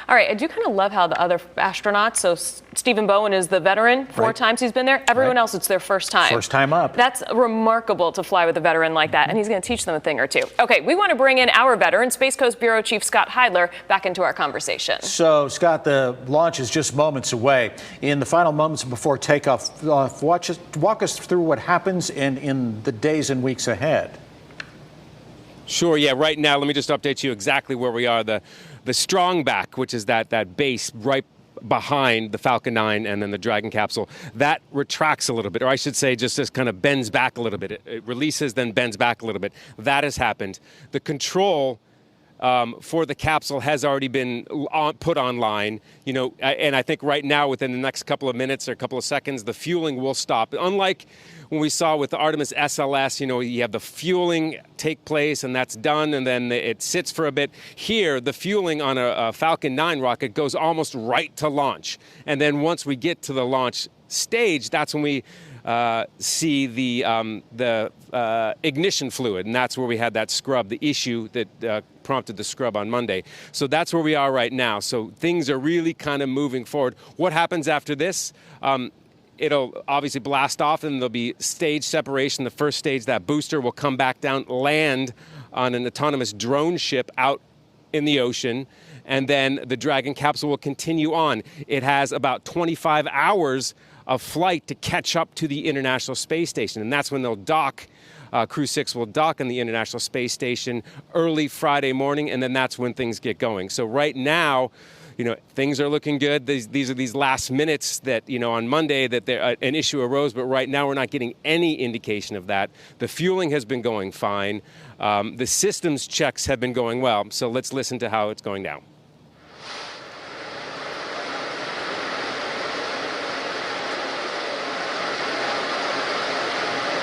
All right, I do kind of love how the other astronauts, so Stephen Bowen is the veteran, four times he's been there. Everyone else, it's their first time. First time up. That's remarkable to fly with a veteran like that, and he's going to teach them a thing or two. Okay, we want to bring in our veteran, Space Coast Bureau Chief Scott Heidler, back into our conversation. So, Scott, the launch is just moments away. In the final moments before takeoff, walk us through what happens in the days and weeks ahead. Sure, yeah, right now, let me just update you exactly where we are. The strong back, which is that base right behind the Falcon 9 and then the Dragon capsule, that retracts a little bit, or I should say just kind of bends back a little bit. It releases, then bends back a little bit. That has happened. The control for the capsule has already been put online, and I think right now within the next couple of minutes or a couple of seconds, the fueling will stop. Unlike when we saw with the Artemis SLS, you have the fueling take place and that's done and then it sits for a bit. Here, the fueling on a Falcon 9 rocket goes almost right to launch. And then once we get to the launch stage, that's when we see the ignition fluid, and that's where we had that scrub, the issue that prompted the scrub on Monday. So that's where we are right now. So things are really kind of moving forward. What happens after this? It'll obviously blast off and there'll be stage separation. The first stage, that booster will come back down, land on an autonomous drone ship out in the ocean, and then the Dragon capsule will continue on. It has about 25 hours of flight to catch up to the International Space Station, and that's when they'll dock. Crew 6 will dock on the International Space Station early Friday morning, and then that's when things get going. So right now, things are looking good. These are these last minutes that, on Monday that an issue arose, but right now we're not getting any indication of that. The fueling has been going fine. The systems checks have been going well. So let's listen to how it's going down.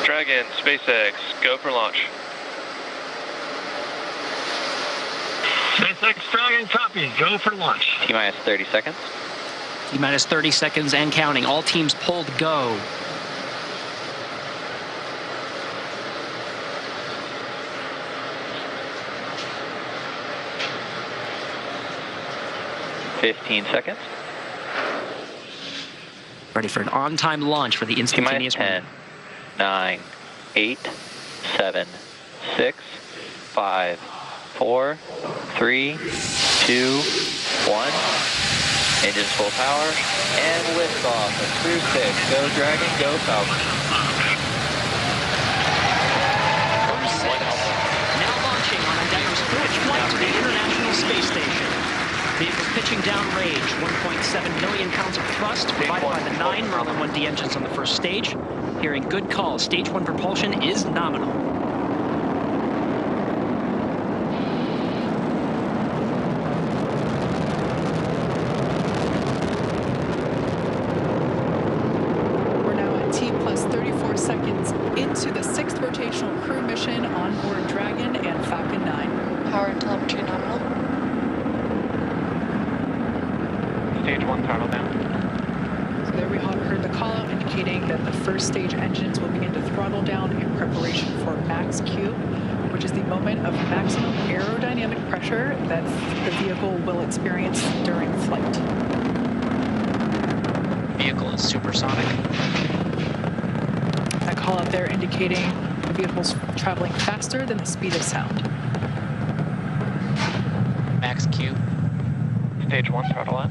Dragon, SpaceX, go for launch. SpaceX Dragon, copy. Go for launch. T-minus 30 seconds. T-minus 30 seconds and counting. All teams pulled go. seconds. Ready for an on-time launch for the instantaneous T-minus 10, 9, 8, 7, 6, 5, 4, 3, 2, 1. Engines full power and liftoff. Crew 6, go Dragon, go Falcon. Now launching on Endeavour's fourth flight to the International Space Station. Vehicle pitching down range, 1.7 million pounds of thrust provided by the 9 Merlin 1D engines on the first stage. Hearing good calls, stage 1 propulsion is nominal. We're now at T plus 34 seconds into the 6th rotational crew mission on board Dragon and Falcon 9. Power and telemetry nominal. Stage 1 throttle down. So there we heard the call out indicating that the first stage engines will begin to throttle down in preparation for max Q, which is the moment of maximum aerodynamic pressure that the vehicle will experience during flight. Vehicle is supersonic. That call out there indicating the vehicle's traveling faster than the speed of sound. Max Q. Stage 1 throttle up.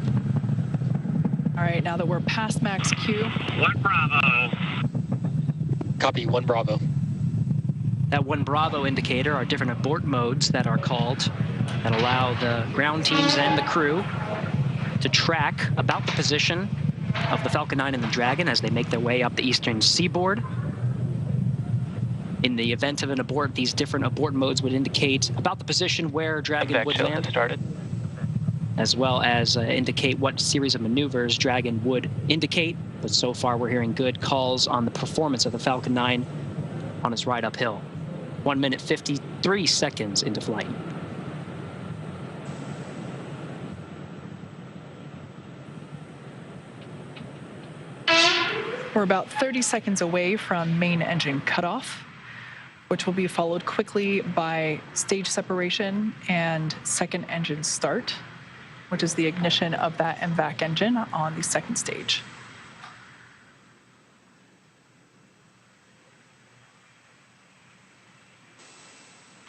All right, now that we're past max Q. 1 Bravo. Copy, 1 Bravo. That 1 Bravo indicator are different abort modes that are called that allow the ground teams and the crew to track about the position of the Falcon 9 and the Dragon as they make their way up the eastern seaboard. In the event of an abort, these different abort modes would indicate about the position where Dragon would land, started. as well as indicate what series of maneuvers Dragon would indicate. But so far, we're hearing good calls on the performance of the Falcon 9 on its ride uphill. 1 minute, 53 seconds into flight. We're about 30 seconds away from main engine cutoff, which will be followed quickly by stage separation and second engine start. which is the ignition of that MVAC engine on the second stage.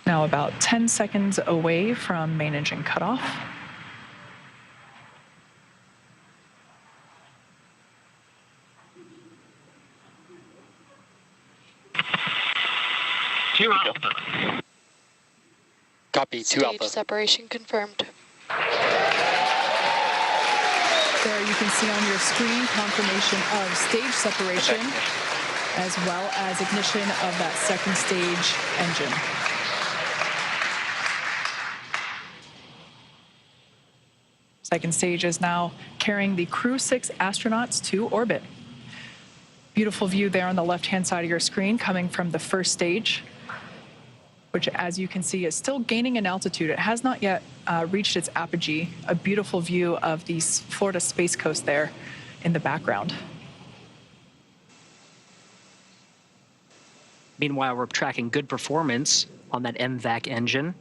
Now about 10 seconds away from main engine cutoff. Two Alpha. Copy, 2 Stage Alpha. separation confirmed. There you can see on your screen confirmation of stage separation as well as ignition of that second stage engine. Second stage is now carrying the Crew 6 astronauts to orbit. Beautiful view there on the left-hand side of your screen coming from the first stage, which, as you can see, is still gaining in altitude. It has not yet reached its apogee. A beautiful view of the Florida Space Coast there in the background. Meanwhile, we're tracking good performance on that MVAC engine.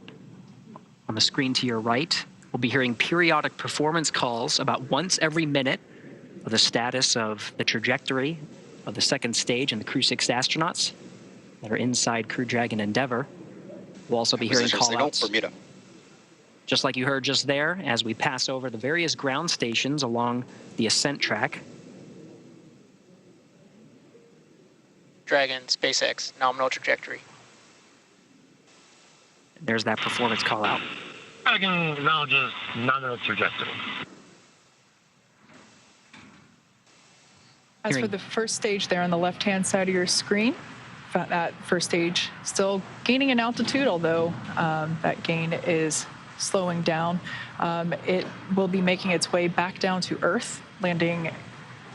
On the screen to your right, we'll be hearing periodic performance calls about once every minute of the status of the trajectory of the second stage and the Crew 6 astronauts that are inside Crew Dragon Endeavour. We'll also be hearing call-outs, Bermuda. just like you heard just there, as we pass over the various ground stations along the ascent track. Dragon, SpaceX, nominal trajectory. There's that performance call-out. Dragon acknowledges nominal trajectory. As for the first stage there on the left-hand side of your screen, that first stage still gaining in altitude, although that gain is slowing down. It will be making its way back down to Earth, landing,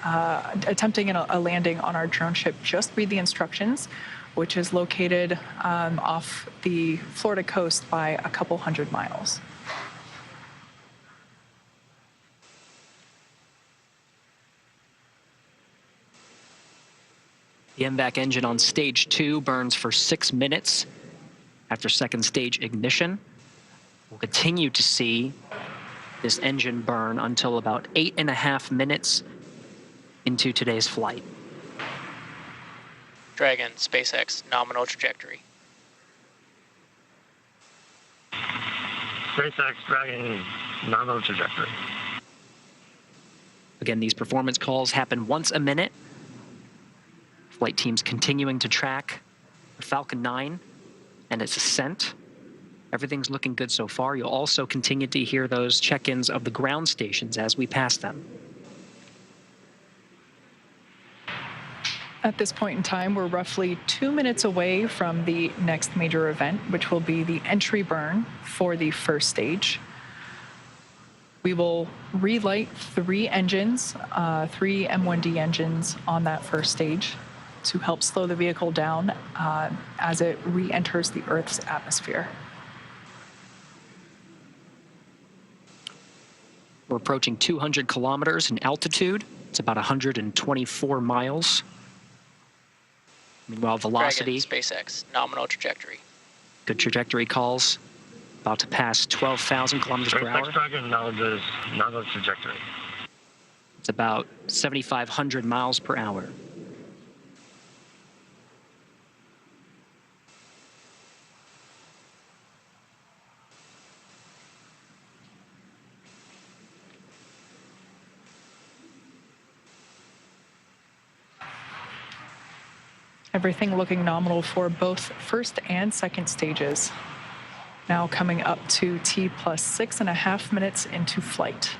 attempting a landing on our drone ship. Just read the instructions, which is located off the Florida coast by a couple hundred miles. The MVAC engine on stage 2 burns for 6 minutes after second stage ignition. We'll continue to see this engine burn until about 8.5 minutes into today's flight. Dragon, SpaceX, nominal trajectory. SpaceX Dragon nominal trajectory. Again, these performance calls happen once a minute. Flight teams continuing to track the Falcon 9 and its ascent. Everything's looking good so far. You'll also continue to hear those check-ins of the ground stations as we pass them. At this point in time, we're roughly 2 minutes away from the next major event, which will be the entry burn for the first stage. We will relight 3 engines, 3 M1D engines on that first stage to help slow the vehicle down as it re-enters the Earth's atmosphere. We're approaching 200 kilometers in altitude. It's about 124 miles. Meanwhile, velocity, Dragon, SpaceX, nominal trajectory. good trajectory calls, about to pass 12,000 kilometers per hour. SpaceX Dragon acknowledges nominal trajectory. It's about 7,500 miles per hour. Everything looking nominal for both first and second stages. Now coming up to T plus 6.5 minutes into flight.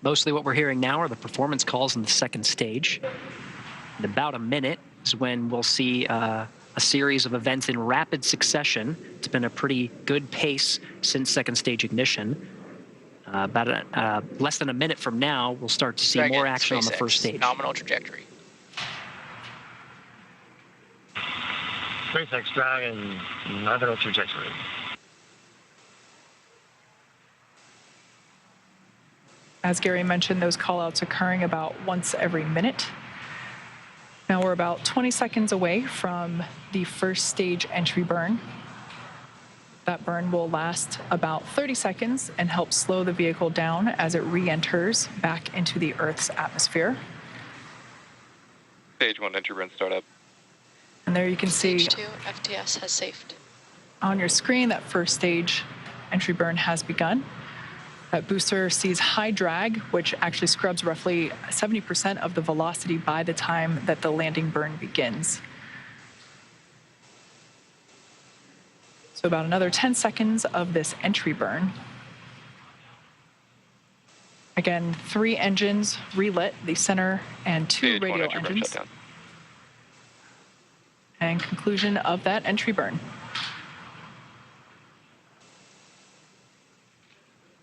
Mostly what we're hearing now are the performance calls in the second stage. In about a minute is when we'll see a series of events in rapid succession. It's been a pretty good pace since second stage ignition. Less than a minute from now, we'll start to see Dragon, more action on the SpaceX, first stage. Nominal trajectory. SpaceX Dragon nominal trajectory. As Gary mentioned, those callouts occurring about once every minute. Now we're about 20 seconds away from the first stage entry burn. That burn will last about 30 seconds and help slow the vehicle down as it re-enters back into the Earth's atmosphere. Stage 1 entry burn startup. And there you can see Stage 2, FTS has safed. on your screen that first stage entry burn has begun. That booster sees high drag, which actually scrubs roughly 70% of the velocity by the time that the landing burn begins. So about another 10 seconds of this entry burn. Again, 3 engines relit, the center and 2 Stage 1 radial entry burn engines. shutdown. And conclusion of that entry burn.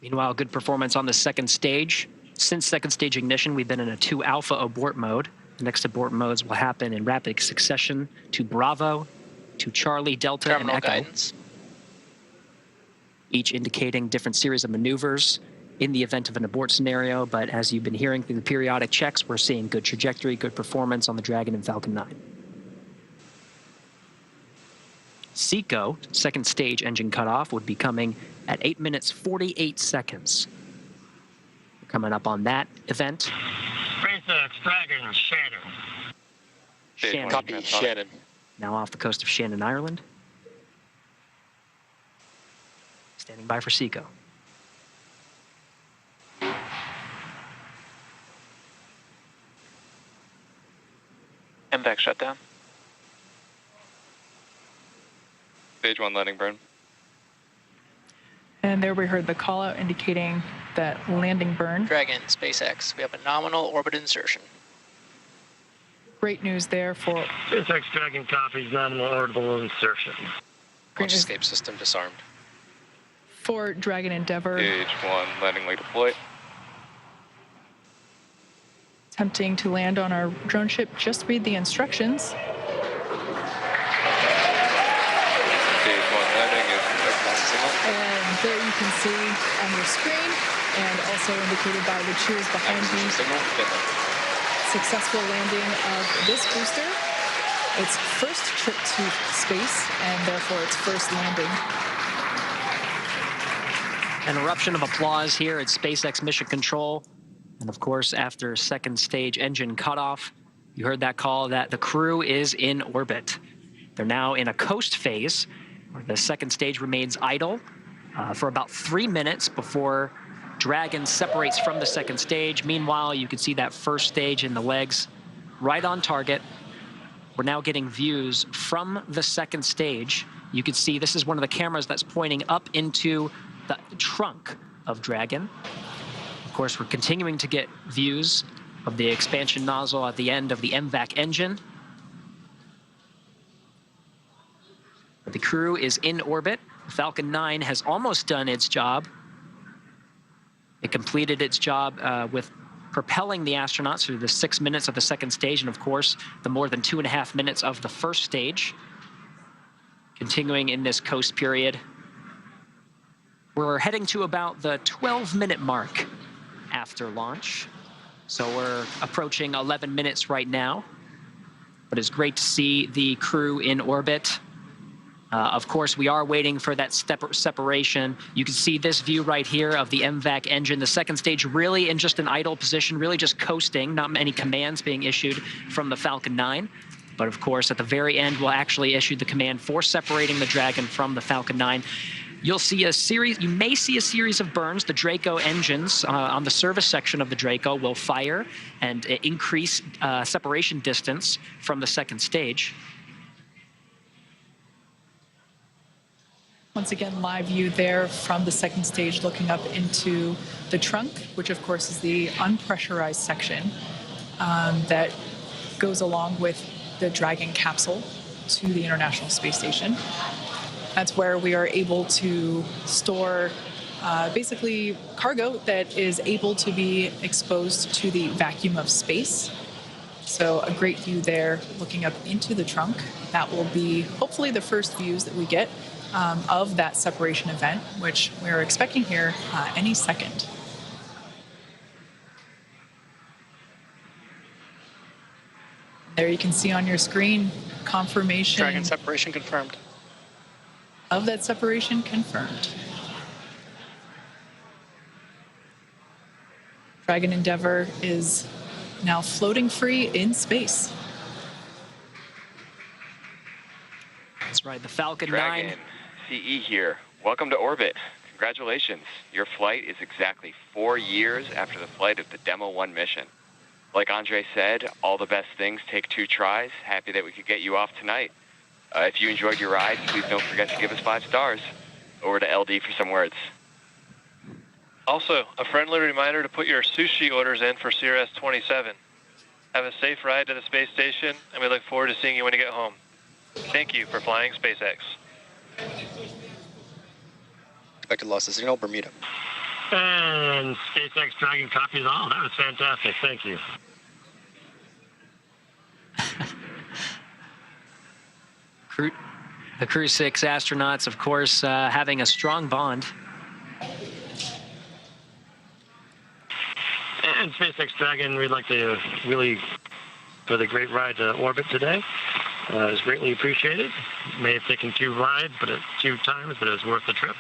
Meanwhile, good performance on the second stage. Since second stage ignition, we've been in a 2 alpha abort mode. The next abort modes will happen in rapid succession to Bravo, to Charlie, Delta, Terminal and Echo. guidance. Each indicating different series of maneuvers in the event of an abort scenario. But as you've been hearing through the periodic checks, we're seeing good trajectory, good performance on the Dragon and Falcon 9. Seco, second stage engine cutoff, would be coming at 8 minutes 48 seconds. We're coming up on that event. SpaceX Dragon Shannon. Stage Shannon. 1 Copy, transonic. Shannon. Now off the coast of Shannon, Ireland. Standing by for Seco. MVAC shutdown. Stage 1 landing burn. And there we heard the call out indicating that landing burn. Dragon, SpaceX, we have a nominal orbit insertion. Great news there for SpaceX Dragon copies nominal orbital insertion. great Launch news escape system disarmed. for Dragon Endeavour. Stage 1 landing leg deployed. Attempting to land on our drone ship. Just read the instructions. Stage 1 landing is And there you can see on your screen, and also indicated by the cheers behind me, Signal. successful landing of this booster. Its first trip to space, and therefore its first landing. An eruption of applause here at SpaceX Mission Control. And of course, after second stage engine cutoff, you heard that call that the crew is in orbit. They're now in a coast phase, where the second stage remains idle for about 3 minutes before Dragon separates from the second stage. Meanwhile, you can see that first stage in the legs right on target. We're now getting views from the second stage. You can see this is one of the cameras that's pointing up into the trunk of Dragon. Of course, we're continuing to get views of the expansion nozzle at the end of the MVAC engine. But the crew is in orbit. Falcon 9 has almost done its job. It completed its job with propelling the astronauts through the 6 minutes of the second stage, and of course, the more than 2.5 minutes of the first stage. Continuing in this coast period. We're heading to about the 12-minute mark after launch. So we're approaching 11 minutes right now. But it's great to see the crew in orbit. Of course, we are waiting for that separation. You can see this view right here of the MVAC engine. The second stage really in just an idle position, really just coasting, not many commands being issued from the Falcon 9. But of course, at the very end, we'll actually issue the command for separating the Dragon from the Falcon 9. You'll see a series, you may see a series of burns. The Draco engines on the service section of the Draco will fire and increase separation distance from the second stage. Once again, live view there from the second stage looking up into the trunk, which of course is the unpressurized section that goes along with the Dragon capsule to the International Space Station. That's where we are able to store basically cargo that is able to be exposed to the vacuum of space. So a great view there looking up into the trunk. That will be hopefully the first views that we get of that separation event, which we're expecting here any second. There you can see on your screen confirmation. Dragon separation confirmed. of that separation confirmed. Dragon Endeavour is now floating free in space. That's right, the Falcon 9. Dragon, CE here. Welcome to orbit. Congratulations. Your flight is exactly 4 years after the flight of the Demo 1 mission. Like Andre said, all the best things take 2 tries. Happy that we could get you off tonight. If you enjoyed your ride, please don't forget to give us 5 stars. Over to LD for some words. Also, a friendly reminder to put your sushi orders in for CRS-27. Have a safe ride to the space station, and we look forward to seeing you when you get home. Thank you for flying SpaceX. Expected loss of signal, Bermuda. And SpaceX Dragon copies all. That was fantastic. Thank you. The Crew 6 astronauts, of course, having a strong bond. And SpaceX Dragon, we'd like to really, for the great ride to orbit today. It was greatly appreciated. May have taken 2 times, but it was worth the trip.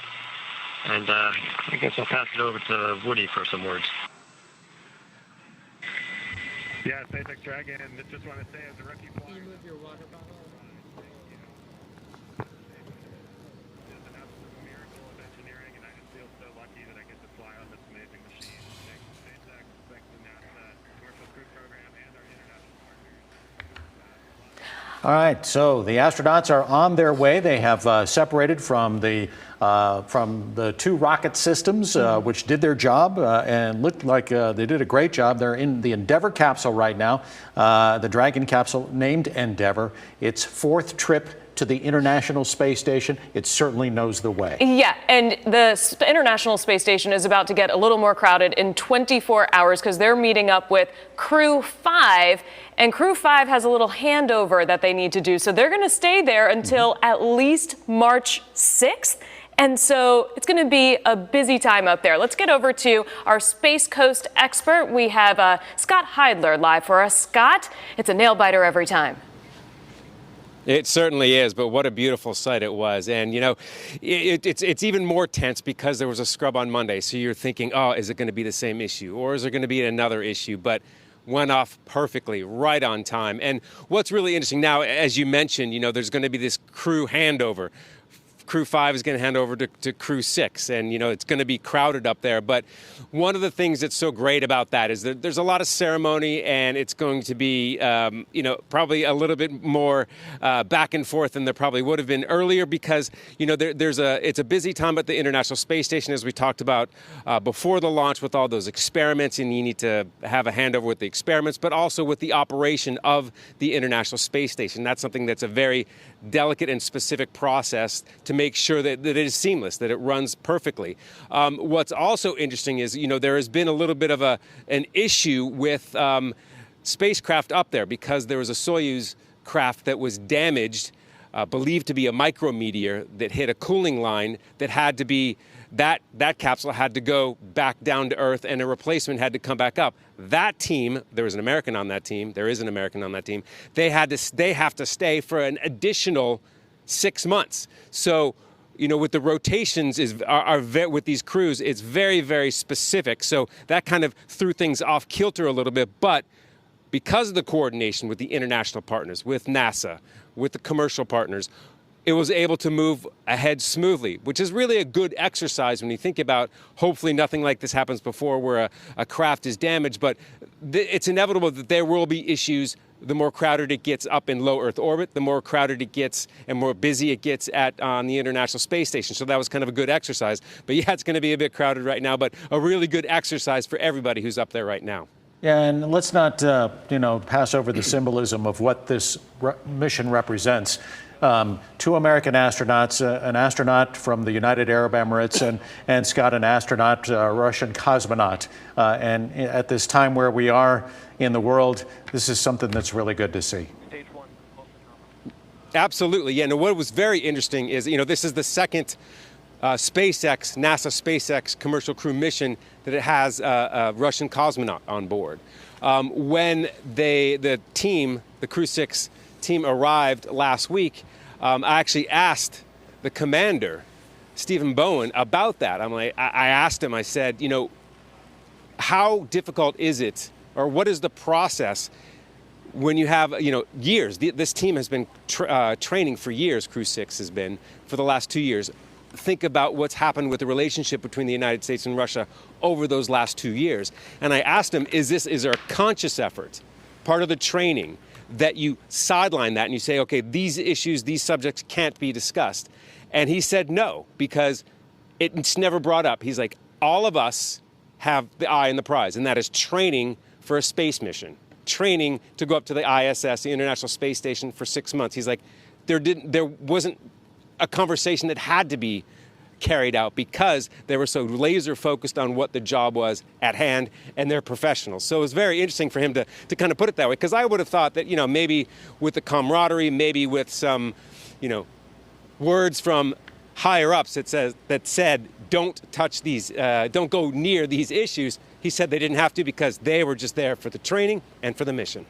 And I guess I'll pass it over to Woody for some words. Yeah, SpaceX Dragon, just want to say as a rookie flyer... Can you move your water bottle? It's an absolute miracle of engineering, and I just feel so lucky that I get to fly on this amazing machine. Thanks to SpaceX, thanks to NASA, Commercial Crew Program, and our international partners. All right, so the astronauts are on their way. They have separated from the 2 rocket systems, which did their job and looked like they did a great job. They're in the Endeavour capsule right now, the Dragon capsule named Endeavour. Its 4th trip to the International Space Station. It certainly knows the way. Yeah, and the International Space Station is about to get a little more crowded in 24 hours because they're meeting up with Crew 5, and Crew 5 has a little handover that they need to do. So they're going to stay there until at least March 6th. And so it's going to be a busy time up there. Let's get over to our Space Coast expert. We have Scott Heidler live for us. Scott, it's a nail biter every time. It certainly is, but what a beautiful sight it was. And, you know, it's even more tense because there was a scrub on Monday. So you're thinking, oh, is it going to be the same issue or is there going to be another issue? But went off perfectly, right on time. And what's really interesting now, as you mentioned, you know, there's going to be this crew handover. Crew 5 is going to hand over to Crew 6, and, you know, it's going to be crowded up there. But one of the things that's so great about that is that there's a lot of ceremony, and it's going to be, you know, probably a little bit more back and forth than there probably would have been earlier because, you know, it's a busy time at the International Space Station, as we talked about before the launch with all those experiments, and you need to have a handover with the experiments, but also with the operation of the International Space Station. That's something that's a very delicate and specific process to make sure that it is seamless, that it runs perfectly. What's also interesting is, you know, there has been a little bit of an issue with spacecraft up there because there was a Soyuz craft that was damaged, believed to be a micrometeor that hit a cooling line that had to be, that capsule had to go back down to Earth and a replacement had to come back up. That team, there was an American on that team, there is an American on that team, they have to stay for an additional 6 months. So, you know, with the rotations with these crews, it's very, very specific. So that kind of threw things off kilter a little bit. But because of the coordination with the international partners, with NASA, with the commercial partners, it was able to move ahead smoothly, which is really a good exercise when you think about hopefully nothing like this happens before where a craft is damaged. But it's inevitable that there will be issues. The more crowded it gets up in low Earth orbit, the more crowded it gets and more busy it gets on the International Space Station. So that was kind of a good exercise. But yeah, it's going to be a bit crowded right now, but a really good exercise for everybody who's up there right now. Yeah, and let's not, you know, pass over the symbolism of what this mission represents. 2 American astronauts, an astronaut from the United Arab Emirates, and Scott, an astronaut, a Russian cosmonaut. And at this time where we are in the world, this is something that's really good to see. Absolutely, yeah. And what was very interesting is, you know, this is the second NASA SpaceX commercial crew mission that it has a Russian cosmonaut on board. When the Crew 6 team arrived last week, I actually asked the commander, Stephen Bowen, about that. I asked him, I said, you know, how difficult is it, or what is the process when you have, you know, years? This team has been training for years, Crew 6 has been, for the last 2 years. Think about what's happened with the relationship between the United States and Russia over those last 2 years. And I asked him, is there a conscious effort, part of the training, that you sideline that and you say, okay, these issues, these subjects can't be discussed? And he said no, because it's never brought up. He's like, all of us have the eye on the prize, and that is training for a space mission, training to go up to the ISS, the International Space Station, for 6 months. He's like, there wasn't a conversation that had to be carried out because they were so laser focused on what the job was at hand, and they're professionals. So it was very interesting for him to kind of put it that way, because I would have thought that, you know, maybe with the camaraderie, maybe with some, you know, words from higher ups that said don't touch these, don't go near these issues. He said they didn't have to because they were just there for the training and for the mission.